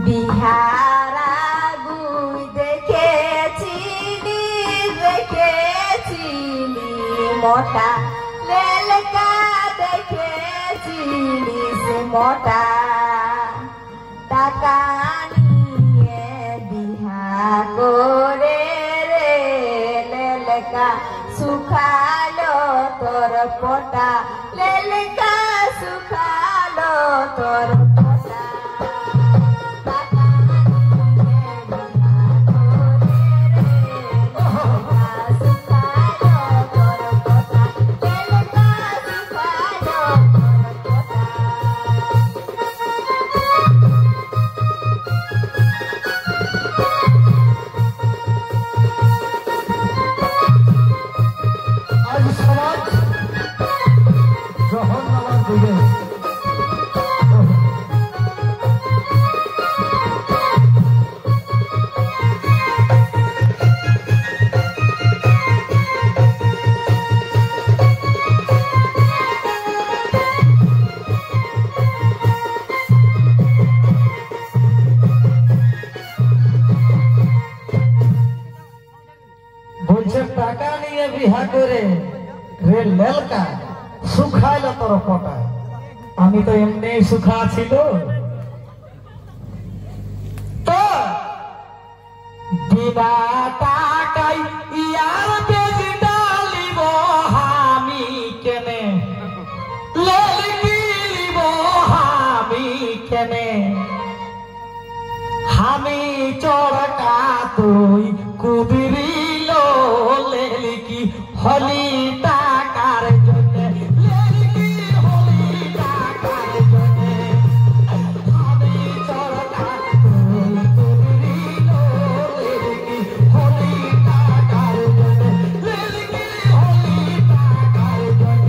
বিহারা গুই দেখেছিলি দেখেছিলি মোটা লেলকা দেখেছিলি মোটা টাকা নিয়ে বিহা করে রে লেলকা সুখালো তোর পোটা লেলকা সুখালো তোর পোটা টাকা নিয়ে বিহা করে রে লেলকা সুখাইলো তোর পটা। আমি তো এমনি সুখা ছিল তো বিনা টাকাই ইয়ার বেজি ডালিব আমি কেনে লেলকিলিব আমি কেনে আমি চড়কা তুই কুদিরিল লেলকি হলি টাকার জন্য লেলকি হলি টাকার জন্য আমি চড়কা তুই কুদিরিল লেলকি হলি টাকার জন্য লেলকি হলি টাকার জন্য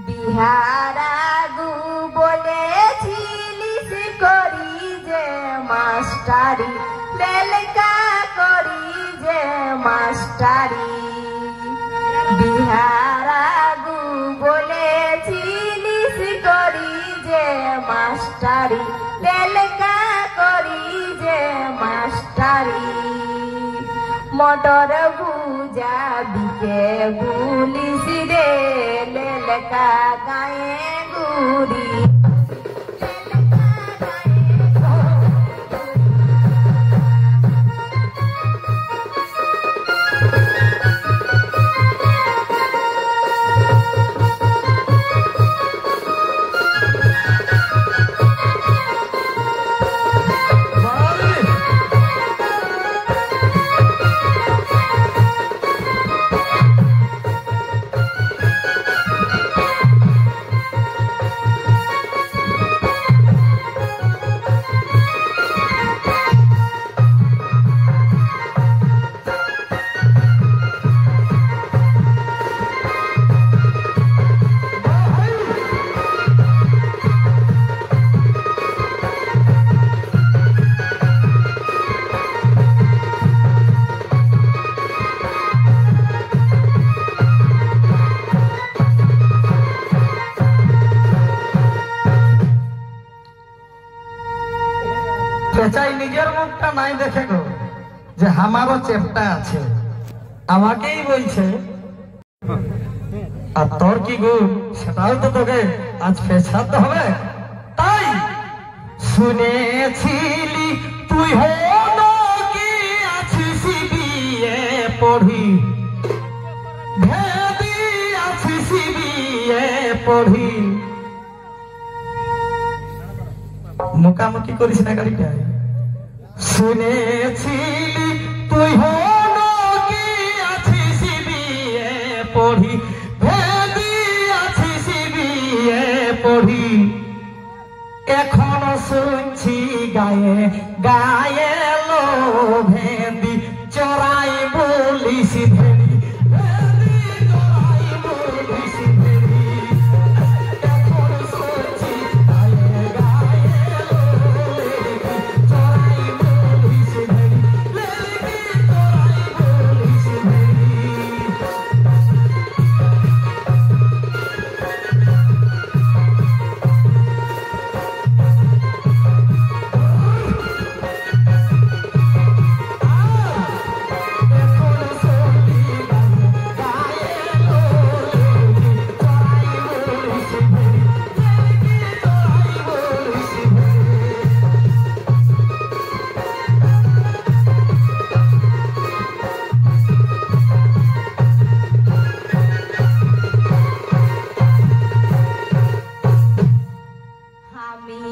বিহারা গু বলেছিলিস করি যে মাস্টারি লেলকা করি যে মাস্টারি বিহারা গু বলেছিলিস করি যে মাস্টারি লেলকা করি যে মাস্টারি মোটর ভুজা বিকে গুলিস রে লেলকা গায়ে গুড়ি পেঁচাই নিজের মুখটা নাই দেখে গো যে আমারও চেপটা আছে আমাকেই বলছে আর তোর কি গো সেটাও তো তোকে আজ পেছাতে হবে। তাই শুনেছিলি তুই হলো কি আছিস বিয়ে পড়ি ভেদি আছিস বিয়ে পড়ি মুখামুখি করিস না গাড়িটা। শুনেছিলি তুই হলো কি আছিস বিয়ে পড়ি ভেদি আছিস বিয়ে পড়ি এখনো শুনছি গায়ে গায়ে লো ভেন্দি চড়াই বলিস ভেড়ি ভেন্দি চড়াই বলিস ভেড়ি এখন সরছি গায়ে গায়ে চড়াই বলিস ভেড়ি লেলিকি চড়াই বলিস ভেড়ি। আমি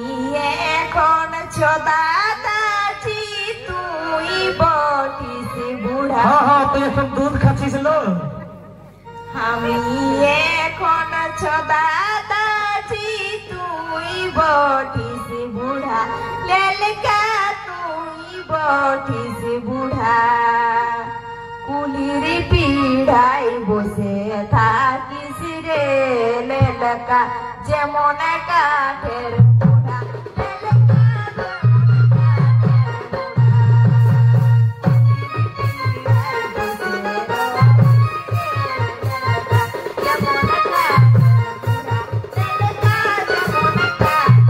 এখন ছোদাদাছি তুই বটিস বুড়া। হ্যাঁ তুই এখন দুধ খাচ্ছিস লো। আমি এখন ছোদাদাছি তুই বটিস বুড়া লেলকা তুই বটিস বুড়া। কুলির পিড়াই বসে থাকিস রে লেলকা যেমন কাঠের বুড়া লেলকা যেমন কাঠের বুড়া লেলকা যেমন কাঠের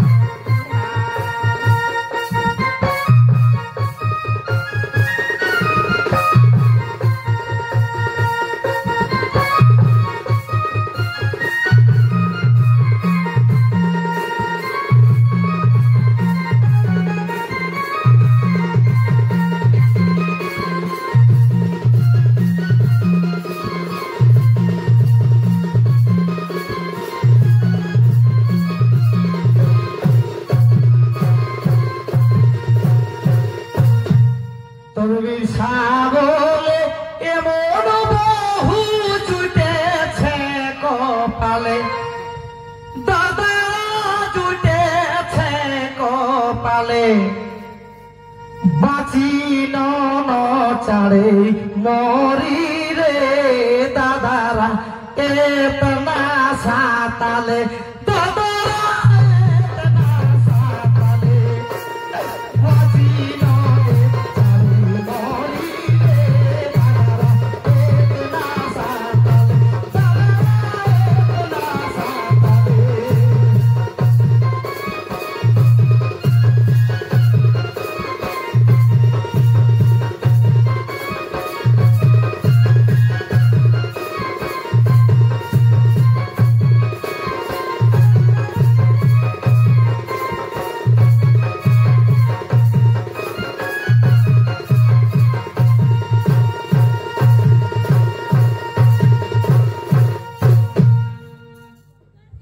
তবে সাগরে এমন বহু জুটেছে কপালে দাদা জুটেছে কপালে বাঁচি নাড়ে মরি রে দাদারা এতনা সাতালে দাদারা এতনা সাতালে বাঁচি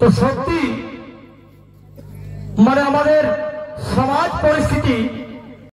তো সত্যি মানে আমাদের সমাজ পরিস্থিতি